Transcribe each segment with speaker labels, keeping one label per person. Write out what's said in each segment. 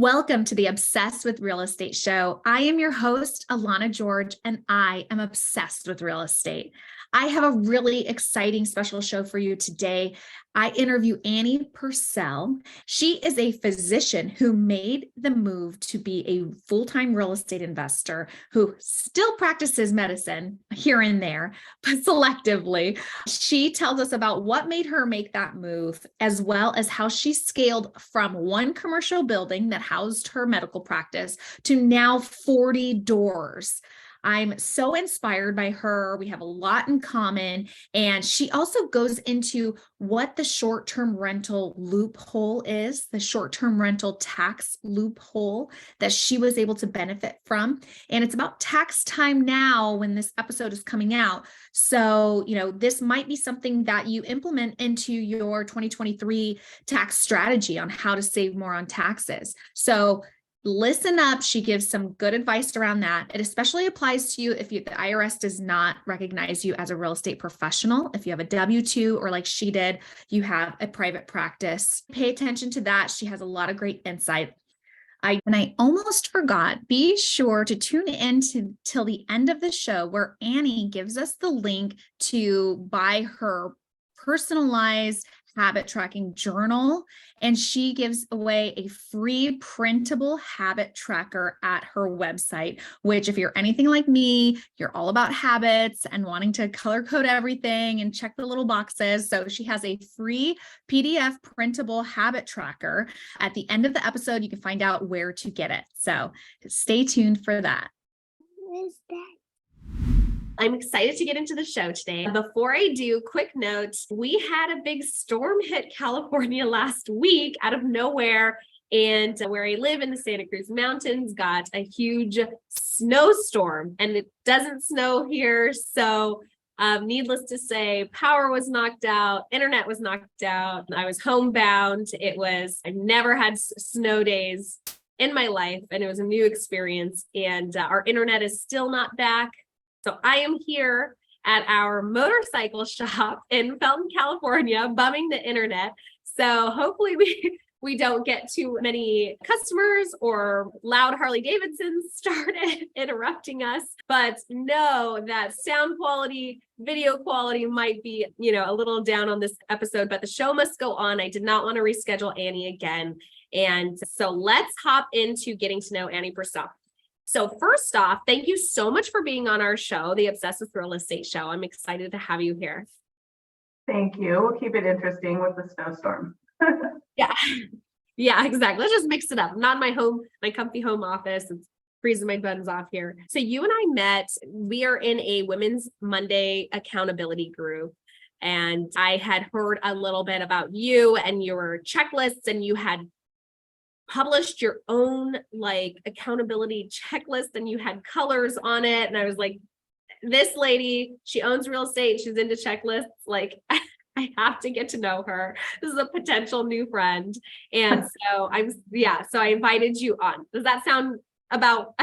Speaker 1: Welcome to the Obsessed with Real Estate show. I am your host, Alana George, and I am obsessed with real estate. I have a really exciting special show for you today. I interview Annie Purcell. She is a physician who made the move to be a full-time real estate investor who still practices medicine here and there, but selectively. She tells us about what made her make that move, as well as how she scaled from one commercial building that housed her medical practice to now 40 doors. I'm so inspired by her. We have a lot in common. And she also goes into what the short-term rental loophole is, the short-term rental tax loophole that she was able to benefit from. And it's about tax time now when this episode is coming out. So, this might be something that you implement into your 2023 tax strategy on how to save more on taxes. So listen up. She gives some good advice around that. It especially applies to you if the IRS does not recognize you as a real estate professional. If you have a W-2 or like she did, you have a private practice. Pay attention to that. She has a lot of great insight. I almost forgot. Be sure to tune in till the end of the show where Annie gives us the link to buy her personalized habit tracking journal, and she gives away a free printable habit tracker at her website, which if you're anything like me, you're all about habits and wanting to color code everything and check the little boxes. So she has a free PDF printable habit tracker. At the end of the episode, you can find out where to get it. So stay tuned for that.
Speaker 2: What is that?
Speaker 3: I'm excited to get into the show today. Before I do, quick note, we had a big storm hit California last week out of nowhere. And where I live in the Santa Cruz Mountains got a huge snowstorm, and it doesn't snow here. So needless to say, power was knocked out, internet was knocked out. I was homebound. I've never had snow days in my life, and it was a new experience. And our internet is still not back. So I am here at our motorcycle shop in Felton, California, bumming the internet. So hopefully we don't get too many customers or loud Harley Davidsons started interrupting us. But know that sound quality, video quality might be, a little down on this episode, but the show must go on. I did not want to reschedule Annie again. And so let's hop into getting to know Annie Purcell. So first off, thank you so much for being on our show, the Obsessed with Real Estate show. I'm excited to have you here.
Speaker 4: Thank you. We'll keep it interesting with the snowstorm.
Speaker 3: Yeah, exactly. Let's just mix it up. Not in my comfy home office. It's freezing my buttons off here. So you and I met, we are in a Women's Monday accountability group. And I had heard a little bit about you and your checklists, and you had published your own accountability checklist, and you had colors on it. And I was like, this lady, she owns real estate. She's into checklists. I have to get to know her. This is a potential new friend. And so I invited you on. Does that sound about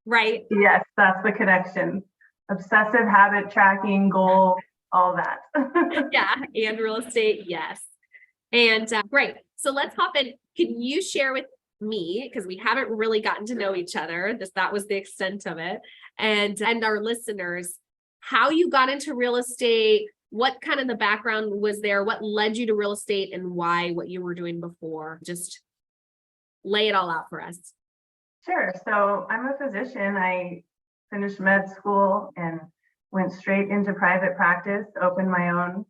Speaker 3: right?
Speaker 4: Yes, that's the connection. Obsessive habit tracking, goal, all that.
Speaker 3: Yeah, and real estate. Yes. And great. So let's hop in. Can you share with me, because we haven't really gotten to know each other, that was the extent of it, and our listeners, how you got into real estate, what kind of the background was there, what led you to real estate, and why, what you were doing before? Just lay it all out for us.
Speaker 4: Sure. So I'm a physician. I finished med school and went straight into private practice, opened my own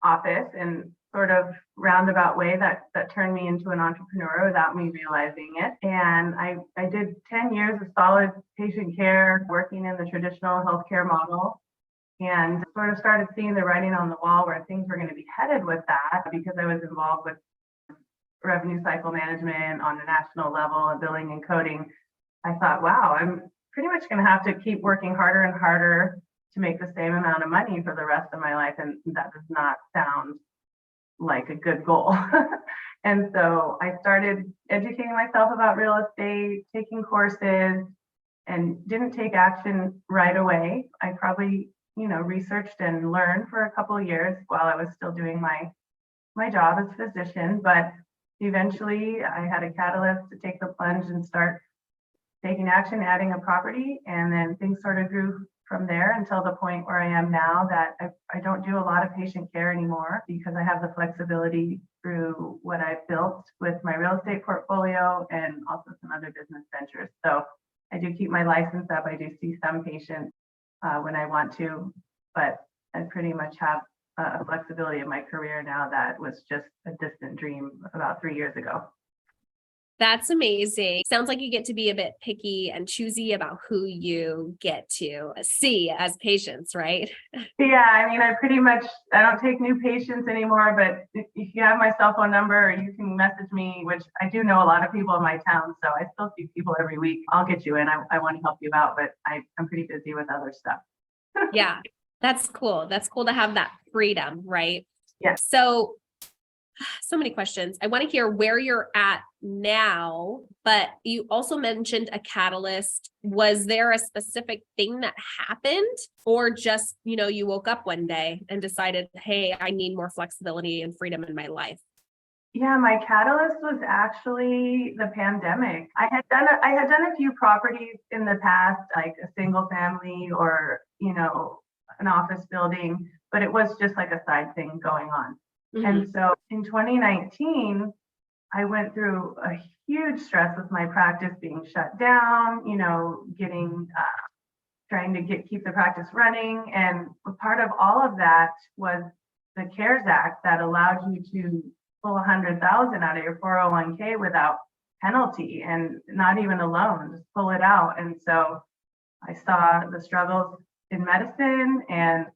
Speaker 4: office, and sort of roundabout way that turned me into an entrepreneur without me realizing it. And I did 10 years of solid patient care, working in the traditional healthcare model, and sort of started seeing the writing on the wall where things were going to be headed with that, because I was involved with revenue cycle management on a national level and billing and coding. I thought, wow, I'm pretty much going to have to keep working harder and harder to make the same amount of money for the rest of my life. And that does not sound like a good goal. And so I started educating myself about real estate, taking courses, and didn't take action right away. I probably, researched and learned for a couple of years while I was still doing my job as a physician. But eventually I had a catalyst to take the plunge and start taking action, adding a property, and then things sort of grew from there until the point where I am now that I don't do a lot of patient care anymore because I have the flexibility through what I've built with my real estate portfolio and also some other business ventures. So I do keep my license up. I do see some patients when I want to, but I pretty much have a flexibility in my career now that was just a distant dream about 3 years ago.
Speaker 3: That's amazing. Sounds like you get to be a bit picky and choosy about who you get to see as patients, right?
Speaker 4: Yeah, I mean, I don't take new patients anymore, but if you have my cell phone number, you can message me, which I do know a lot of people in my town, so I still see people every week. I'll get you in. I want to help you out, but I'm pretty busy with other stuff.
Speaker 3: Yeah, that's cool. That's cool to have that freedom, right?
Speaker 4: Yeah.
Speaker 3: So many questions. I want to hear where you're at now, but you also mentioned a catalyst. Was there a specific thing that happened or just, you woke up one day and decided, hey, I need more flexibility and freedom in my life?
Speaker 4: Yeah, my catalyst was actually the pandemic. I had done a few properties in the past, like a single family or, an office building, but it was just like a side thing going on.
Speaker 3: Mm-hmm.
Speaker 4: And so in 2019, I went through a huge stress with my practice being shut down, trying to keep the practice running. And part of all of that was the CARES Act that allowed you to pull $100,000 out of your 401k without penalty and not even a loan, just pull it out. And so I saw the struggles in medicine and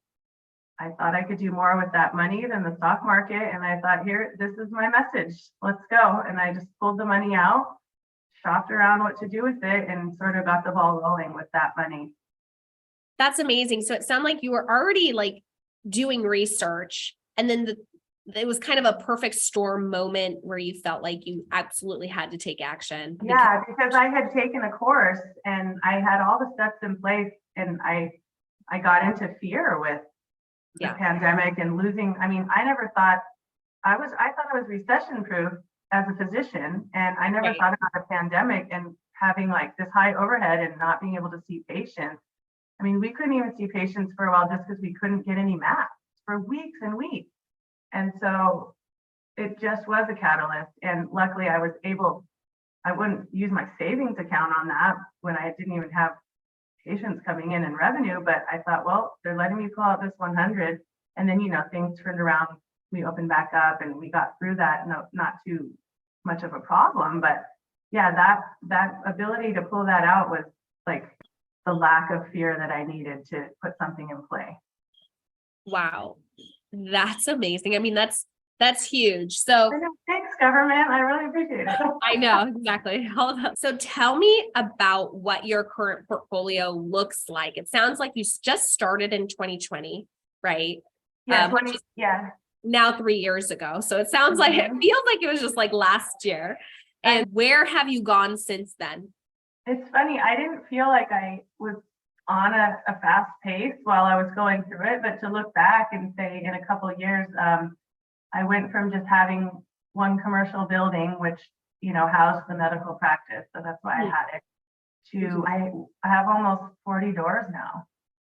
Speaker 4: I thought I could do more with that money than the stock market. And I thought, this is my message. Let's go. And I just pulled the money out, shopped around what to do with it, and sort of got the ball rolling with that money.
Speaker 3: That's amazing. So it sounded like you were already doing research, and then it was kind of a perfect storm moment where you felt like you absolutely had to take action.
Speaker 4: Yeah, because I had taken a course and I had all the steps in place, and I got into fear with the pandemic and losing. I mean, I thought I was recession proof as a physician, and I never thought about a pandemic and having this high overhead and not being able to see patients. I mean, we couldn't even see patients for a while just because we couldn't get any masks for weeks and weeks. And so it just was a catalyst. And luckily I wouldn't use my savings account on that when I didn't even have patients coming in and revenue, but I thought, well, they're letting me pull out this 100. And then, things turned around, we opened back up and we got through that. No, not too much of a problem, but yeah, that ability to pull that out was the lack of fear that I needed to put something in play.
Speaker 3: Wow. That's amazing. I mean, that's huge. So
Speaker 4: thanks, government. I really appreciate it.
Speaker 3: I know, exactly. Hold on. So tell me about what your current portfolio looks like. It sounds like you just started in 2020, right?
Speaker 4: Yeah,
Speaker 3: now 3 years ago. So it sounds like it feels like it was just last year. And where have you gone since then?
Speaker 4: It's funny. I didn't feel like I was on a fast pace while I was going through it, but to look back and say in a couple of years, I went from just having one commercial building, which, housed the medical practice. So that's why I had it, to I have almost 40 doors now.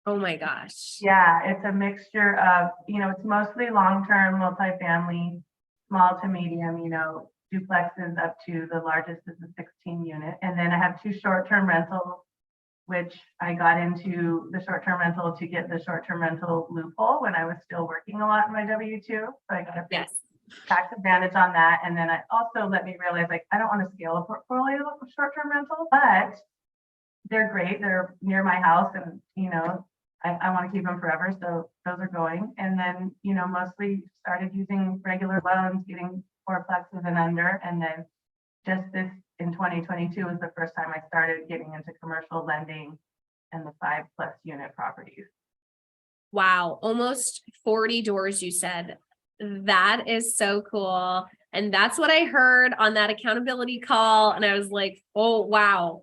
Speaker 3: Oh my gosh.
Speaker 4: Yeah, it's a mixture of, it's mostly long-term multifamily, small to medium, duplexes up to the largest is a 16 unit. And then I have 2 short-term rentals, which I got into the short-term rental to get the short-term rental loophole when I was still working a lot in my W-2. So I got a tax advantage on that. And then it also let me realize I don't want to scale a portfolio of short-term rental, but they're great. They're near my house and, I want to keep them forever. So those are going. And then, mostly started using regular loans, getting 4plexes and under. And then just this in 2022 was the first time I started getting into commercial lending and the 5+ unit properties.
Speaker 3: Wow. Almost 40 doors, you said. That is so cool. And that's what I heard on that accountability call. And I was like, oh, wow.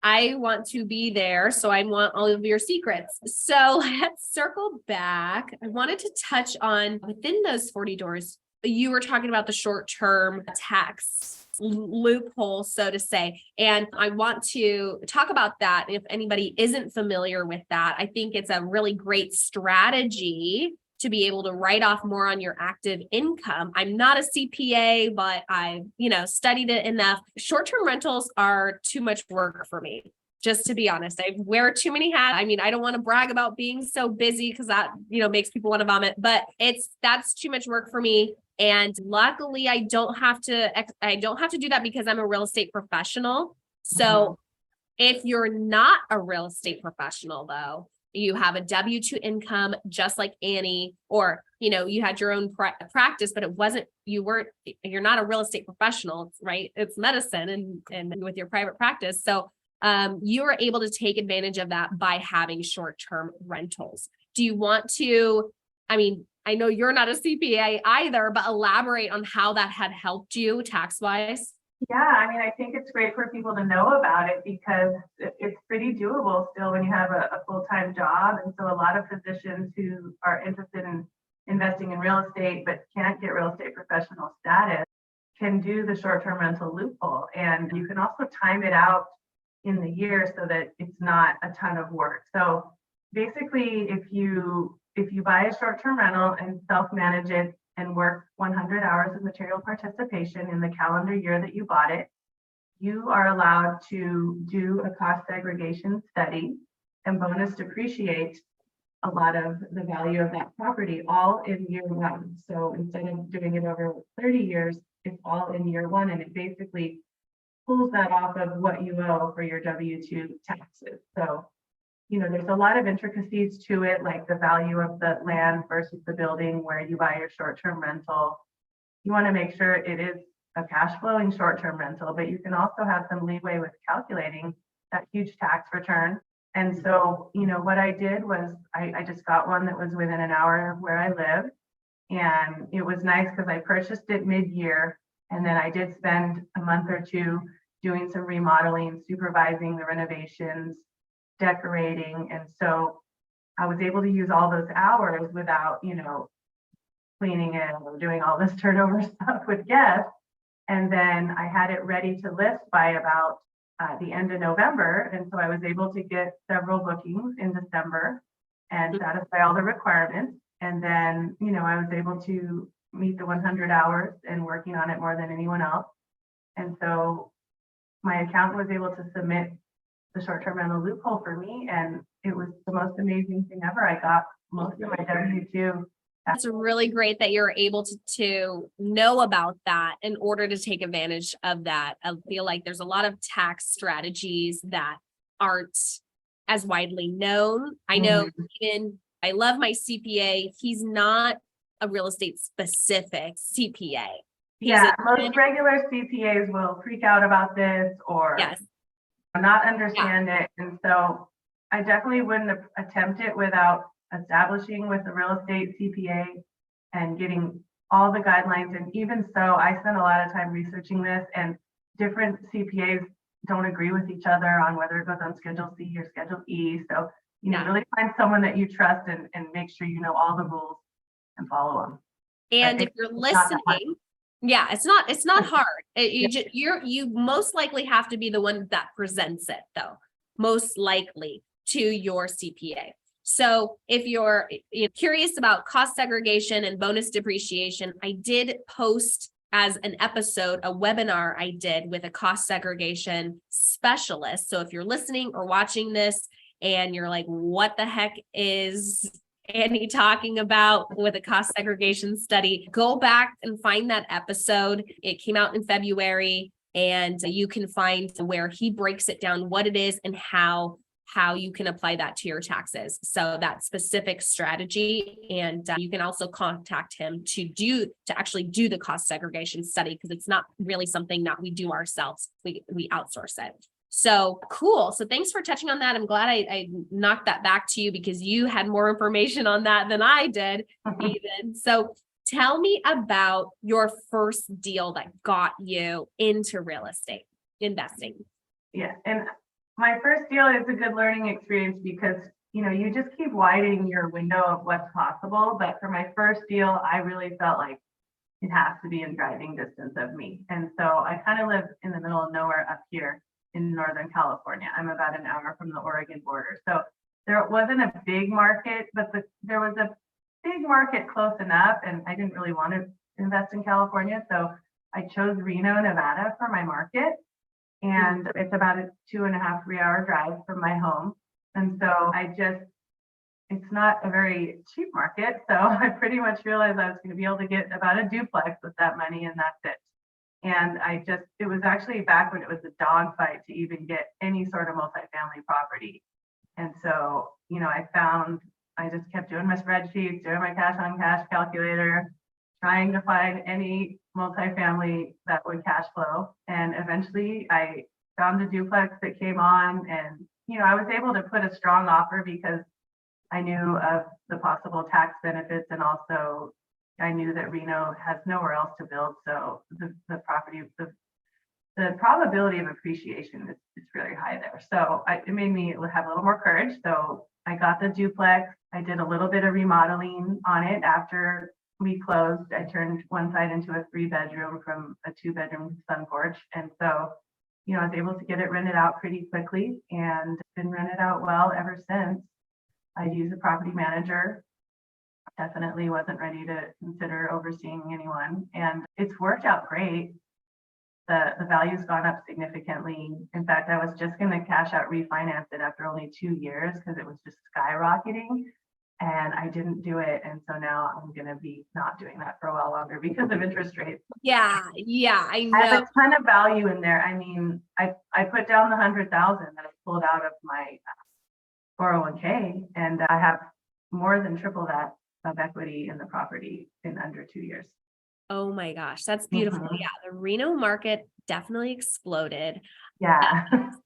Speaker 3: I want to be there. So I want all of your secrets. So let's circle back. I wanted to touch on within those 40 doors, you were talking about the short-term tax loophole, so to say. And I want to talk about that. If anybody isn't familiar with that, I think it's a really great strategy to be able to write off more on your active income. I'm not a CPA, but I've, studied it enough. Short-term rentals are too much work for me. Just to be honest, I wear too many hats. I mean, I don't want to brag about being so busy because that, makes people want to vomit, but that's too much work for me. And luckily I don't have to do that because I'm a real estate professional. So if you're not a real estate professional though, you have a W-2 income, just like Annie, or, you had your own practice, but you're not a real estate professional, right? It's medicine and with your private practice. So you are able to take advantage of that by having short-term rentals. Do you want to, I know you're not a CPA either, but elaborate on how that had helped you tax-wise?
Speaker 4: Yeah, I think it's great for people to know about it because it's pretty doable still when you have a full-time job. And so a lot of physicians who are interested in investing in real estate but can't get real estate professional status can do the short-term rental loophole. And you can also time it out in the year so that it's not a ton of work. So basically, if you buy a short-term rental and self-manage it and work 100 hours of material participation in the calendar year that you bought it, you are allowed to do a cost segregation study and bonus depreciate a lot of the value of that property all in year one. So instead of doing it over 30 years, it's all in year one, and it basically pulls that off of what you owe for your W-2 taxes. So there's a lot of intricacies to it, like the value of the land versus the building where you buy your short-term rental. You want to make sure it is a cash flowing short-term rental, but you can also have some leeway with calculating that huge tax return. And so, what I did was I just got one that was within an hour of where I live. And it was nice because I purchased it mid-year. And then I did spend a month or two doing some remodeling, supervising the renovations, decorating. And so I was able to use all those hours without, cleaning it or doing all this turnover stuff with guests. And then I had it ready to list by about the end of November. And so I was able to get several bookings in December and satisfy all the requirements. And then, I was able to meet the 100 hours and working on it more than anyone else. And so my accountant was able to submit the short-term rental loophole for me, and it was the most amazing thing ever. I got most of my W-2.
Speaker 3: That's really great that you're able to know about that in order to take advantage of that. I feel like there's a lot of tax strategies that aren't as widely known. I know I love my CPA. He's not a real estate specific CPA.
Speaker 4: Most regular CPAs will freak out about this or not understand it. And so I definitely wouldn't attempt it without establishing with a real estate CPA and getting all the guidelines. And even so, I spent a lot of time researching this, and different CPAs don't agree with each other on whether it goes on Schedule C or Schedule E. So, really find someone that you trust and make sure you know all the rules and follow them.
Speaker 3: And if you're listening, it's not hard. You most likely have to be the one that presents it though, most likely to your CPA. So if you're curious about cost segregation and bonus depreciation, I did post as an episode, a webinar I did with a cost segregation specialist. So if you're listening or watching this and you're like, what the heck is Annie talking about with a cost segregation study, go back and find that episode. It came out in February, and you can find where he breaks it down, what it is and how you can apply that to your taxes. So that specific strategy. And you can also contact him to actually do the cost segregation study, because it's not really something that we do ourselves. We outsource it. So cool. So thanks for touching on that. I'm glad I knocked that back to you because you had more information on that than I did even. So tell me about your first deal that got you into real estate investing.
Speaker 4: Yeah. And my first deal is a good learning experience because, you just keep widening your window of what's possible. But for my first deal, I really felt like it has to be in driving distance of me. And so I kind of live in the middle of nowhere up here in Northern California. I'm about an hour from the Oregon border. So there wasn't a big market, but there was a big market close enough, and I didn't really want to invest in California. So I chose Reno, Nevada for my market. And it's about a 2.5, 3-hour drive from my home. And so it's not a very cheap market. So I pretty much realized I was going to be able to get about a duplex with that money, and that's it. And it was actually back when it was a dogfight to even get any sort of multifamily property. And so, I just kept doing my spreadsheets, doing my cash on cash calculator, trying to find any multifamily that would cash flow. And eventually I found a duplex that came on, and, I was able to put a strong offer because I knew of the possible tax benefits, and also I knew that Reno has nowhere else to build. So the probability of appreciation is really high there. So it made me have a little more courage. So I got the duplex. I did a little bit of remodeling on it after we closed. I turned one side into a 3-bedroom from a 2-bedroom sun porch. And so, I was able to get it rented out pretty quickly, and been rented out well ever since. I'd use a property manager. Definitely wasn't ready to consider overseeing anyone, and it's worked out great. The value's gone up significantly. In fact, I was just going to cash out refinance it after only 2 years because it was just skyrocketing, and I didn't do it. And so now I'm going to be not doing that for a while longer because of interest rates.
Speaker 3: Yeah, I know.
Speaker 4: I have a ton of value in there. I mean, I put down the 100,000 that I pulled out of my 401k, and I have more than triple that of equity in the property in under 2 years.
Speaker 3: Oh my gosh, that's beautiful.
Speaker 4: Mhm.
Speaker 3: Yeah, the Reno market definitely exploded.
Speaker 4: Yeah.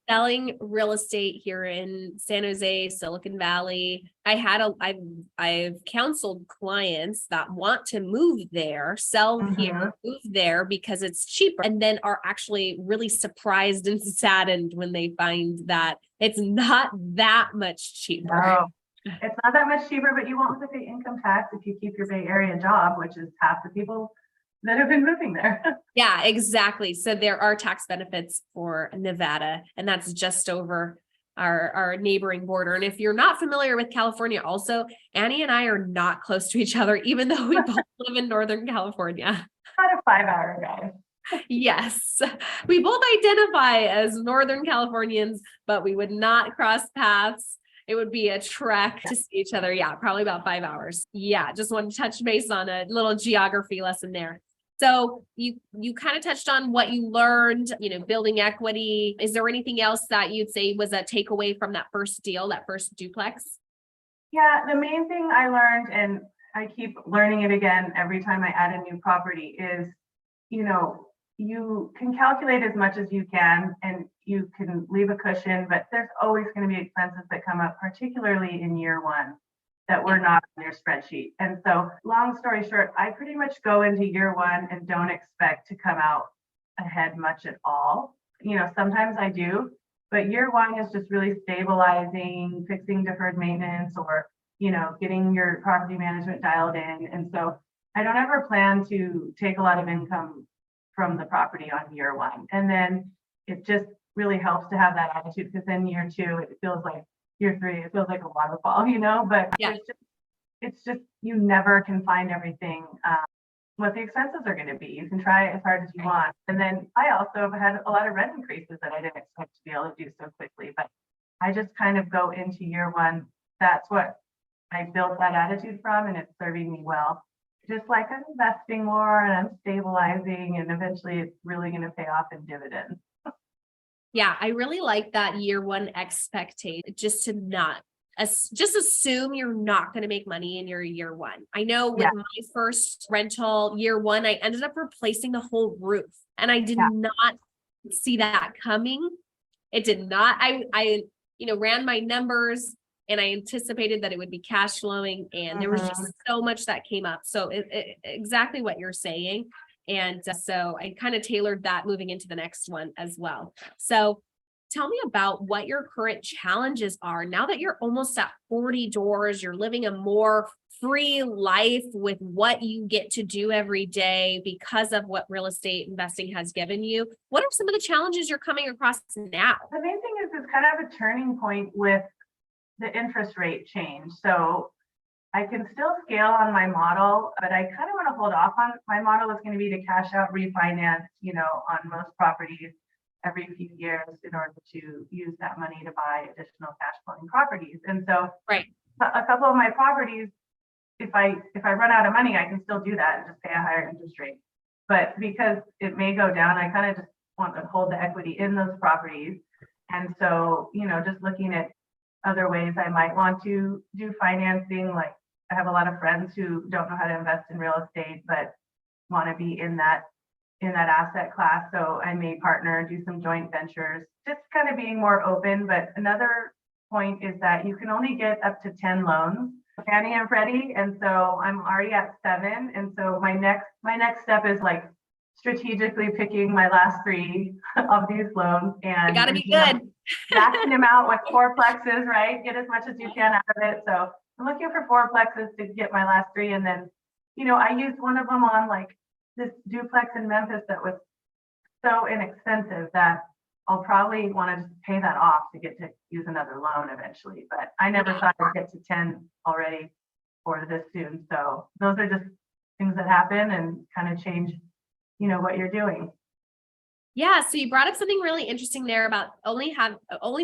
Speaker 3: Selling real estate here in San Jose, Silicon Valley. I've counseled clients that want to move there, sell here, move there because it's cheaper, and then are actually really surprised and saddened when they find that it's not that much cheaper.
Speaker 4: No, it's not that much cheaper, but you won't have to pay income tax if you keep your Bay Area job, which is half the people that have been moving there.
Speaker 3: Yeah, exactly. So there are tax benefits for Nevada, and that's just over our neighboring border. And if you're not familiar with California, also, Annie and I are not close to each other, even though we both live in Northern California.
Speaker 4: Not a 5-hour drive.
Speaker 3: Yes, we both identify as Northern Californians, but we would not cross paths. It would be a trek to see each other. Yeah, probably about 5 hours. Yeah, just want to touch base on a little geography lesson there. So you kind of touched on what you learned, building equity. Is there anything else that you'd say was a takeaway from that first deal, that first duplex?
Speaker 4: Yeah, the main thing I learned, and I keep learning it again every time I add a new property, is, you can calculate as much as you can and you can leave a cushion, but there's always going to be expenses that come up, particularly in year one, that were not on your spreadsheet. And so, long story short, I pretty much go into year one and don't expect to come out ahead much at all. Sometimes I do, but year one is just really stabilizing, fixing deferred maintenance, or, getting your property management dialed in. And so I don't ever plan to take a lot of income from the property on year one. And then it just really helps to have that attitude, because then year two, it feels like year three, it feels like a waterfall, but
Speaker 3: Yeah.
Speaker 4: it's just, you never can find everything, what the expenses are going to be. You can try as hard as you want. And then I also have had a lot of rent increases that I didn't expect to be able to do so quickly, but I just kind of go into year one. That's what I built that attitude from, and it's serving me well. Just like I'm investing more and I'm stabilizing, and eventually it's really going to pay off in dividends.
Speaker 3: Yeah, I really like that year one expectation, just assume you're not going to make money in your year one. I know with my first rental year one, I ended up replacing the whole roof, and I did not see that coming. It did not. I ran my numbers, and I anticipated that it would be cash flowing, and there was just so much that came up. So exactly what you're saying. And so I kind of tailored that moving into the next one as well. So Tell me about what your current challenges are now that you're almost at 40 doors, you're living a more free life with what you get to do every day because of what real estate investing has given you. What are some of the challenges you're coming across now?
Speaker 4: The main thing is it's kind of a turning point with the interest rate change. So I can still scale on my model, but I kind of want to hold off on my model is going to be to cash out refinance, on most properties every few years in order to use that money to buy additional cash flowing properties. And so
Speaker 3: Right.
Speaker 4: a couple of my properties, if I run out of money, I can still do that and just pay a higher interest rate. But because it may go down, I kind of just want to hold the equity in those properties. And so, just looking at other ways I might want to do financing, like I have a lot of friends who don't know how to invest in real estate, but want to be in that asset class. So I may partner, do some joint ventures, just kind of being more open. But another point is that you can only get up to 10 loans, Fannie and Freddie. And so I'm already at 7. And so my next step is like strategically picking my last 3 of these loans and
Speaker 3: Got to be good.
Speaker 4: maxing them out with 4plexes, right? Get as much as you can out of it. So I'm looking for 4plexes to get my last 3. And then, I used one of them on like this duplex in Memphis that was so inexpensive that I'll probably want to just pay that off to get to use another loan eventually. But I never thought I'd get to 10 already or this soon. So those are just things that happen and kind of change, what you're doing.
Speaker 3: Yeah. So you brought up something really interesting there about only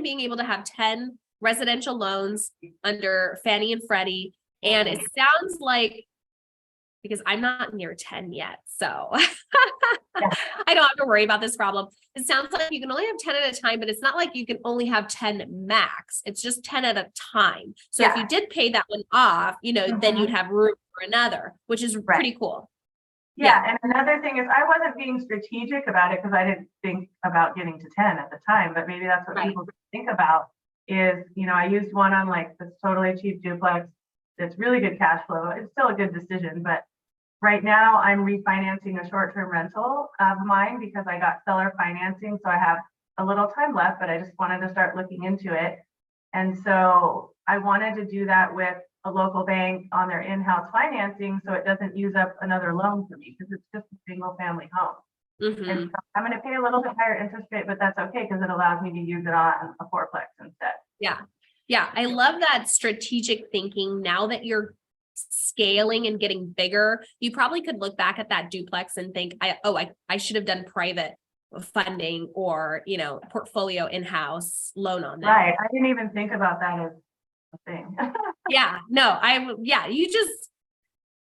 Speaker 3: being able to have 10 residential loans under Fannie and Freddie. And it sounds like, because I'm not near 10 yet, so I don't have to worry about this problem. It sounds like you can only have 10 at a time, but it's not like you can only have 10 max. It's just 10 at a time. So if you did pay that one off, then you'd have room for another, which is pretty cool.
Speaker 4: Yeah. And another thing is I wasn't being strategic about it because I didn't think about getting to 10 at the time, but maybe that's what people think about is, I used one on like this totally cheap duplex. It's really good cash flow. It's still a good decision, but right now I'm refinancing a short-term rental of mine because I got seller financing. So I have a little time left, but I just wanted to start looking into it. And so I wanted to do that with a local bank on their in-house financing so it doesn't use up another loan for me because it's just a single family home.
Speaker 3: Mm-hmm.
Speaker 4: And so I'm going to pay a little bit higher interest rate, but that's okay because it allows me to use it on a 4plex instead.
Speaker 3: Yeah. Yeah. I love that strategic thinking. Now that you're scaling and getting bigger, you probably could look back at that duplex and think, I should have done private funding or, portfolio in-house loan on that.
Speaker 4: Right. I didn't even think about that as a thing.
Speaker 3: You just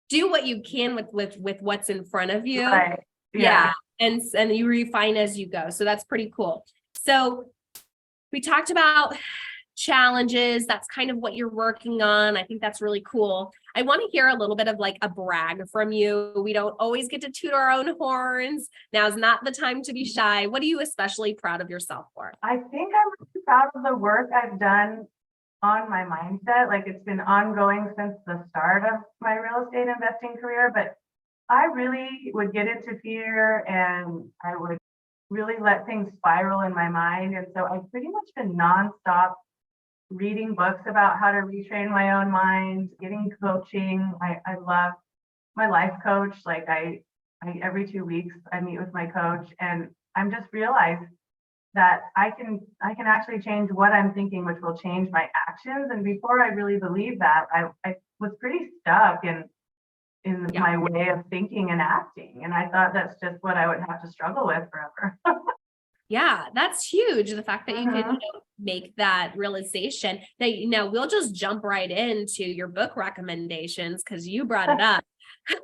Speaker 3: do what you can with what's in front of you.
Speaker 4: Right.
Speaker 3: Yeah. And you refine as you go. So that's pretty cool. So we talked about challenges. That's kind of what you're working on. I think that's really cool. I want to hear a little bit of like a brag from you. We don't always get to toot our own horns. Now's not the time to be shy. What are you especially proud of yourself for?
Speaker 4: I think I'm really proud of the work I've done on my mindset. Like it's been ongoing since the start of my real estate investing career, but I really would get into fear and I would really let things spiral in my mind. And so I've pretty much been nonstop reading books about how to retrain my own mind, getting coaching. I love my life coach. Like I every 2 weeks I meet with my coach and I'm just realized that I can actually change what I'm thinking, which will change my actions. And before I really believed that, I was pretty stuck in my way of thinking and acting. And I thought that's just what I would have to struggle with forever.
Speaker 3: Yeah, that's huge. The fact that you can make that realization that we'll just jump right into your book recommendations because you brought it up.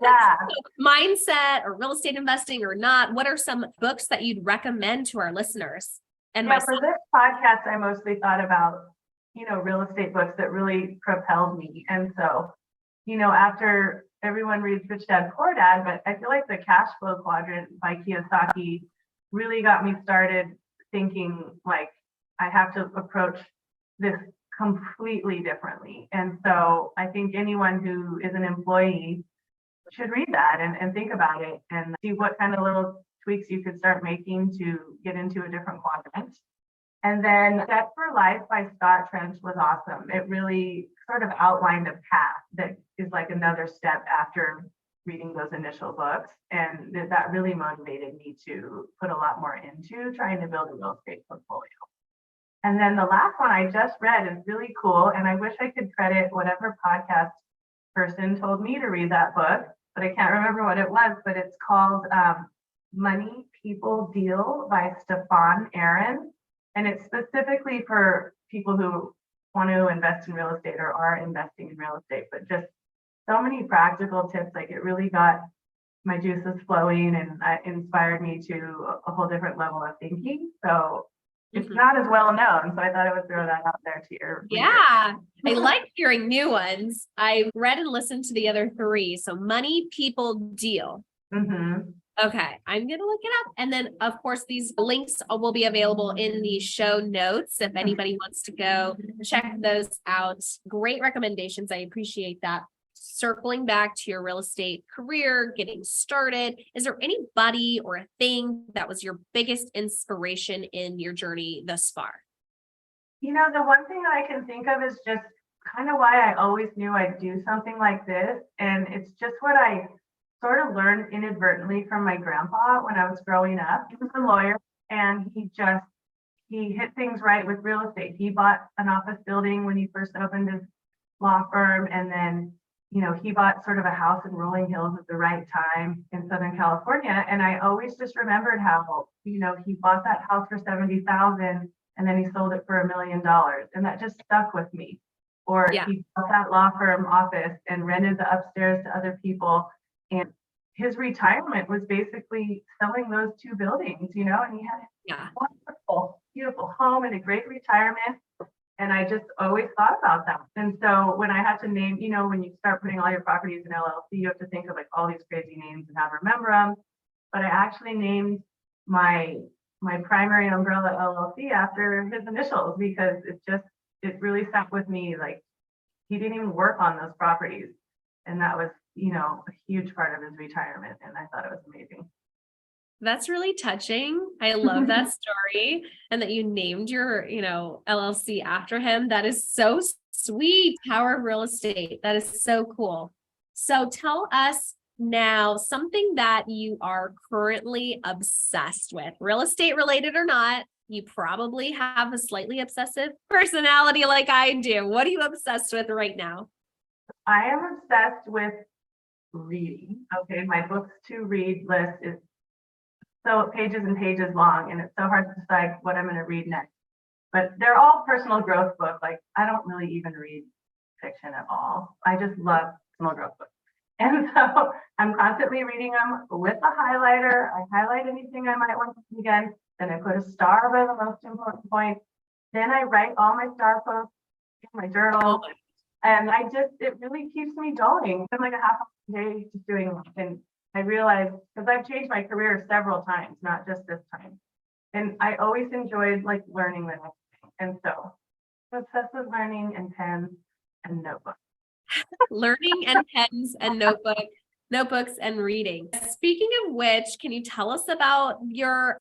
Speaker 4: Yeah.
Speaker 3: So, mindset or real estate investing or not, what are some books that you'd recommend to our listeners? And
Speaker 4: for this podcast, I mostly thought about, real estate books that really propelled me. And so, after everyone reads Rich Dad Poor Dad, but I feel like the cash flow quadrant by Kiyosaki really got me started thinking like I have to approach this completely differently. And so I think anyone who is an employee should read that and think about it and see what kind of little tweaks you could start making to get into a different quadrant. And then Set for Life by Scott Trench was awesome. It really sort of outlined a path that is like another step after reading those initial books. And that really motivated me to put a lot more into trying to build a real estate portfolio. And then the last one I just read is really cool. And I wish I could credit whatever podcast person told me to read that book, but I can't remember what it was, but it's called Money, People, Deal by Stefan Aaron. And it's specifically for people who want to invest in real estate or are investing in real estate, but just so many practical tips. Like it really got my juices flowing and inspired me to a whole different level of thinking. So it's not as well known. So I thought I would throw that out there to your.
Speaker 3: Yeah, I like hearing new ones. I read and listened to the other three. So Money, People, Deal.
Speaker 4: Mm-hmm.
Speaker 3: Okay, I'm going to look it up. And then, of course, these links will be available in the show notes if anybody wants to go check those out. Great recommendations. I appreciate that. Circling back to your real estate career, getting started, is there anybody or a thing that was your biggest inspiration in your journey thus far?
Speaker 4: You know, the one thing that I can think of is just kind of why I always knew I'd do something like this. And it's just what I sort of learned inadvertently from my grandpa when I was growing up. He was a lawyer and he hit things right with real estate. He bought an office building when he first opened his law firm. And then, you know, he bought sort of a house in Rolling Hills at the right time in Southern California. And I always just remembered how, you know, he bought that house for $70,000 and then he sold it for $1 million. And that just stuck with me. Or he bought that law firm office and rented the upstairs to other people. And his retirement was basically selling those two buildings, you know, and he had a wonderful, beautiful home and a great retirement. And I just always thought about that. And so when I had to name, you know, when you start putting all your properties in LLC, you have to think of like all these crazy names and how to remember them. But I actually named my primary umbrella LLC after his initials because it really stuck with me. Like he didn't even work on those properties. And that was, you know, a huge part of his retirement. And I thought it was amazing.
Speaker 3: That's really touching. I love that story and that you named your, you know, LLC after him. That is so sweet. Power of real estate. That is so cool. So tell us now something that you are currently obsessed with, real estate related or not. You probably have a slightly obsessive personality like I do. What are you obsessed with right now?
Speaker 4: I am obsessed with reading. Okay, my books to read list is so pages and pages long, and it's so hard to decide what I'm going to read next. But they're all personal growth books. Like I don't really even read fiction at all. I just love personal growth books. And so I'm constantly reading them with a highlighter. I highlight anything I might want to see again. Then I put a star by the most important point. Then I write all my star posts in my journal. And it really keeps me going. I'm like a half a day just doing it. And I realized, because I've changed my career several times, not just this time. And I always enjoyed like learning the next thing. And so I'm obsessed with learning and pens and notebooks.
Speaker 3: Learning and pens and notebooks and reading. Speaking of which, can you tell us about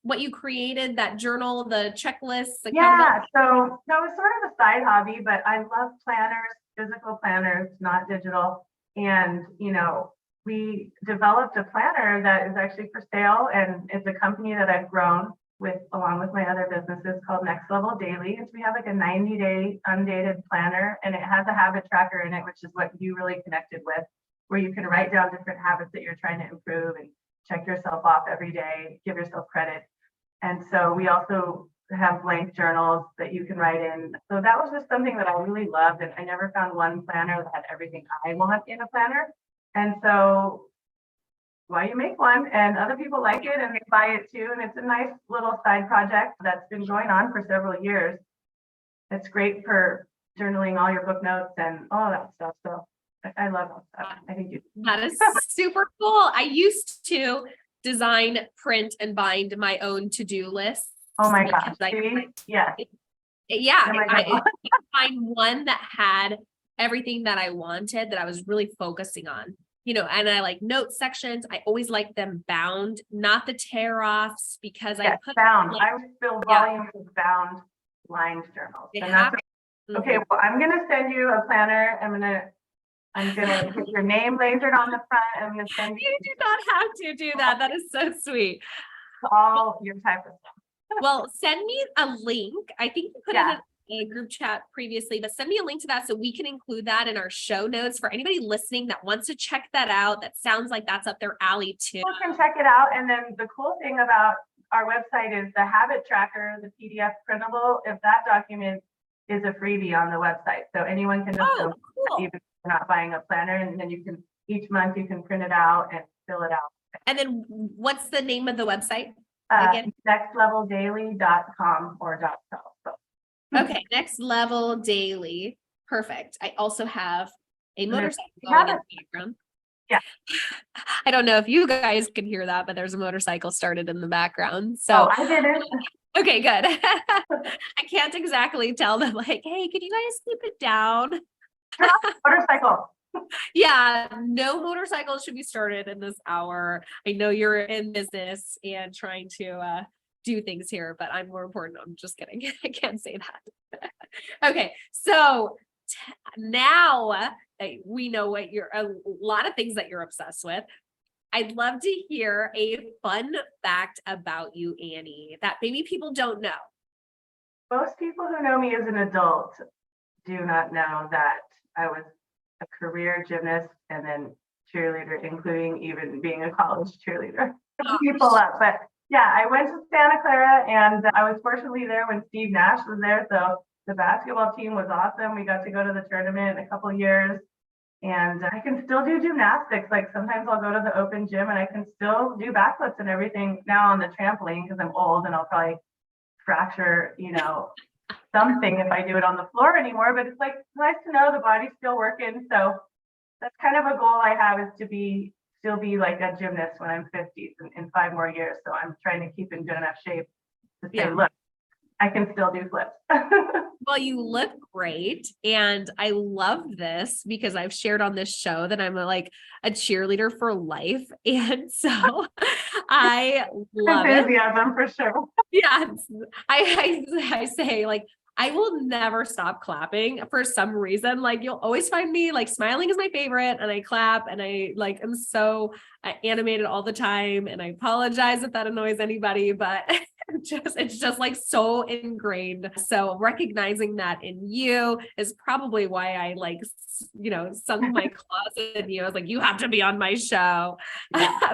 Speaker 3: what you created, that journal, the checklists?
Speaker 4: Yeah, so it's sort of a side hobby, but I love planners, physical planners, not digital. And, you know, we developed a planner that is actually for sale, and it's a company that I've grown with along with my other businesses called Next Level Daily. And so we have like a 90-day undated planner, and it has a habit tracker in it, which is what you really connected with, where you can write down different habits that you're trying to improve and check yourself off every day, give yourself credit. And so we also have blank journals that you can write in. So that was just something that I really loved. And I never found one planner that had everything I want in a planner. And so why you make one, and other people like it and they buy it too. And it's a nice little side project that's been going on for several years. It's great for journaling all your book notes and all that stuff. So I love that. I think
Speaker 3: that is super cool. I used to design, print, and bind my own to-do list.
Speaker 4: Oh my gosh. Yeah.
Speaker 3: I find one that had everything that I wanted, that I was really focusing on, you know, and I like note sections. I always like them bound, not the tear offs, because I put
Speaker 4: bound. I would fill volumes of bound lined journals.
Speaker 3: They
Speaker 4: And
Speaker 3: have
Speaker 4: that's okay. Well, I'm going to send you a planner. I'm gonna get your name lasered on the front. I'm gonna send
Speaker 3: You do not have to do that. That is so sweet.
Speaker 4: all your type of stuff.
Speaker 3: Well, send me a link. I think you put
Speaker 4: Yeah.
Speaker 3: it in a group chat previously, but send me a link to that so we can include that in our show notes for anybody listening that wants to check that out. That sounds like that's up their alley too.
Speaker 4: People can check it out. And then the cool thing about our website is the habit tracker, the PDF printable. If that document is a freebie on the website, so anyone can just go,
Speaker 3: Cool.
Speaker 4: even if you're not buying a planner, and then you can each month you can print it out and fill it out.
Speaker 3: And then what's the name of the website? Again?
Speaker 4: Nextleveldaily.com or .co. So.
Speaker 3: Okay, Next Level Daily. Perfect. I also have a motorcycle
Speaker 4: Yeah.
Speaker 3: going in the background.
Speaker 4: Yeah.
Speaker 3: I don't know if you guys can hear that, but there's a motorcycle started in the background. So
Speaker 4: I didn't.
Speaker 3: okay, good. I can't exactly tell them like, hey, can you guys keep it down?
Speaker 4: Turn off the motorcycle.
Speaker 3: Yeah, no motorcycles should be started in this hour. I know you're in business and trying to do things here, but I'm more important. I'm just kidding. I can't say that. Okay, so now we know what a lot of things that you're obsessed with. I'd love to hear a fun fact about you, Annie, that maybe people don't know.
Speaker 4: Most people who know me as an adult do not know that I was a career gymnast and then cheerleader, including even being a college cheerleader. People up, but yeah, I went to Santa Clara and I was fortunately there when Steve Nash was there. So the basketball team was awesome. We got to go to the tournament in a couple of years, and I can still do gymnastics. Like sometimes I'll go to the open gym and I can still do backflips and everything now on the trampoline because I'm old and I'll probably fracture, something if I do it on the floor anymore, but it's like nice to know the body's still working. So that's kind of a goal I have, is to still be like a gymnast when I'm 50 in 5 more years. So I'm trying to keep in good enough shape to say, look, I can still do flips.
Speaker 3: Well, you look great. And I love this because I've shared on this show that I'm a cheerleader for life. And so I love
Speaker 4: enthusiasm for sure.
Speaker 3: Yeah. I say I will never stop clapping for some reason. You'll always find me smiling is my favorite, and I clap and I am so animated all the time. And I apologize if that annoys anybody, but it's just so ingrained. So recognizing that in you is probably why I sunk my claws in you. I was like, you have to be on my show.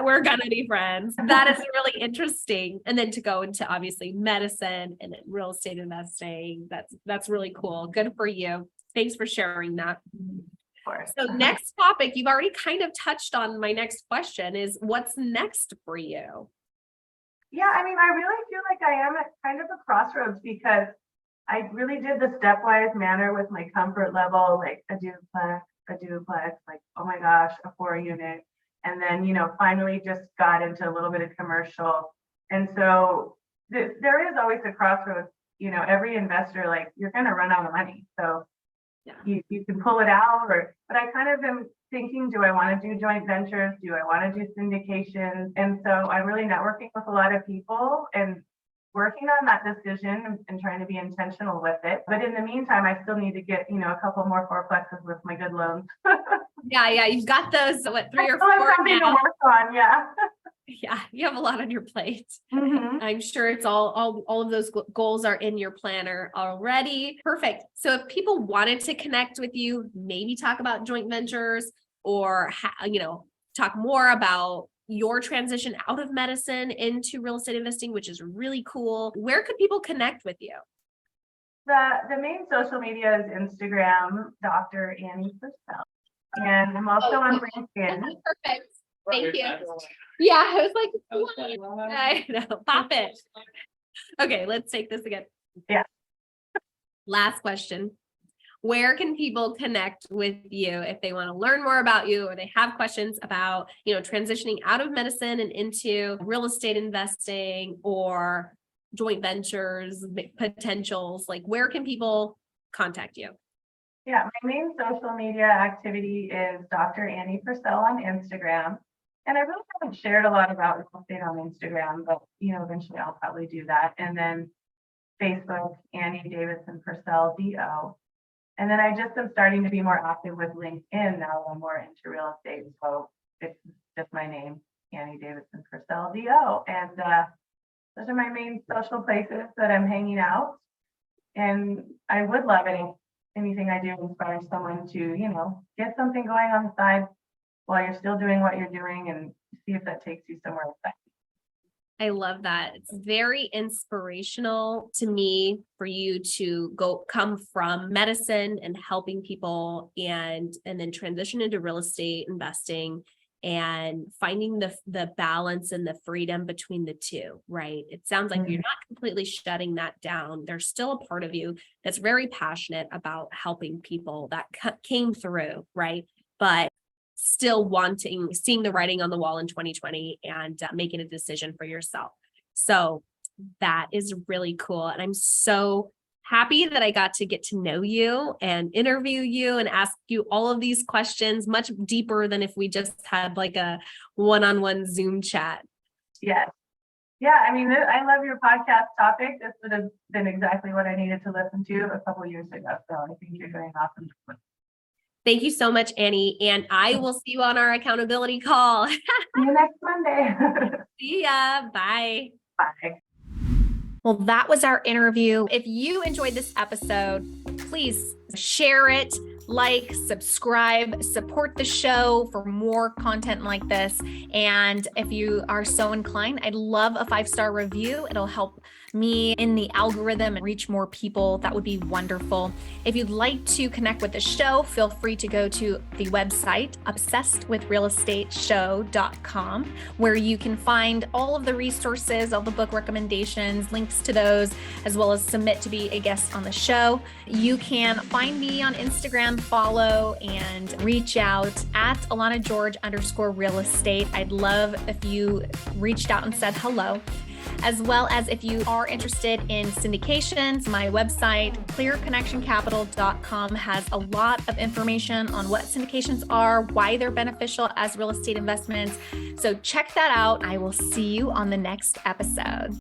Speaker 3: We're gonna be friends. That is really interesting. And then to go into obviously medicine and then real estate investing, that's really cool. Good for you. Thanks for sharing that.
Speaker 4: Of course.
Speaker 3: So next topic, you've already kind of touched on my next question, is what's next for you?
Speaker 4: Yeah, I really feel like I am at kind of a crossroads because I really did the stepwise manner with my comfort level, like a duplex, oh my gosh, a 4-unit. And then, finally just got into a little bit of commercial. And so there is always a crossroads, every investor, you're going to run out of money. So you can pull it out, but I kind of am thinking, do I want to do joint ventures? Do I want to do syndications? And so I'm really networking with a lot of people and working on that decision and trying to be intentional with it. But in the meantime, I still need to get, a couple more fourplexes with my good loans.
Speaker 3: Yeah. You've got those, 3 or 4
Speaker 4: something to work on. Yeah.
Speaker 3: Yeah. You have a lot on your plate.
Speaker 4: Mm-hmm.
Speaker 3: I'm sure it's all of those goals are in your planner already. Perfect. So if people wanted to connect with you, maybe talk about joint ventures or, talk more about your transition out of medicine into real estate investing, which is really cool. Where could people connect with you?
Speaker 4: The main social media is Instagram, Dr. Annie Purcell. And I'm also on LinkedIn.
Speaker 3: Perfect. Thank you. Yeah, I was I know, pop it. Okay, let's take this again.
Speaker 4: Yeah.
Speaker 3: Last question. Where can people connect with you if they want to learn more about you or they have questions about, transitioning out of medicine and into real estate investing or joint ventures, potentials? Where can people contact you?
Speaker 4: Yeah, my main social media activity is Dr. Annie Purcell on Instagram. And I really haven't shared a lot about real estate on Instagram, but eventually I'll probably do that. And then Facebook, Annie Purcell, DO. And then I just am starting to be more active with LinkedIn now. I'm more into real estate. So it's just my name, Annie Purcell, DO. And those are my main social places that I'm hanging out. And I would love anything I do inspire someone to, get something going on the side while you're still doing what you're doing and see if that takes you somewhere exciting.
Speaker 3: I love that. It's very inspirational to me for you to come from medicine and helping people and then transition into real estate investing and finding the balance and the freedom between the two, right? It sounds like you're not completely shutting that down. There's still a part of you that's very passionate about helping people that came through, right? But still seeing the writing on the wall in 2020 and making a decision for yourself. So that is really cool. And I'm so happy that I got to get to know you and interview you and ask you all of these questions much deeper than if we just had like a one-on-one Zoom chat.
Speaker 4: Yes. Yeah. I mean, I love your podcast topic. This would have been exactly what I needed to listen to a couple of years ago. So I think you're doing awesome.
Speaker 3: Thank you so much, Annie. And I will see you on our accountability call.
Speaker 4: See you next Monday.
Speaker 3: See ya. Bye.
Speaker 4: Bye.
Speaker 1: Well, that was our interview. If you enjoyed this episode, please share it, like, subscribe, support the show for more content like this. And if you are so inclined, I'd love a 5-star review. It'll help me in the algorithm and reach more people. That would be wonderful. If you'd like to connect with the show, feel free to go to the website obsessedwithrealestateshow.com, where you can find all of the resources, all the book recommendations, links to those, as well as submit to be a guest on the show. You can find me on Instagram, follow and reach out at AlanaGeorge_real estate. I'd love if you reached out and said hello. As well as if you are interested in syndications, my website, clearconnectioncapital.com, has a lot of information on what syndications are, why they're beneficial as real estate investments. So check that out. I will see you on the next episode.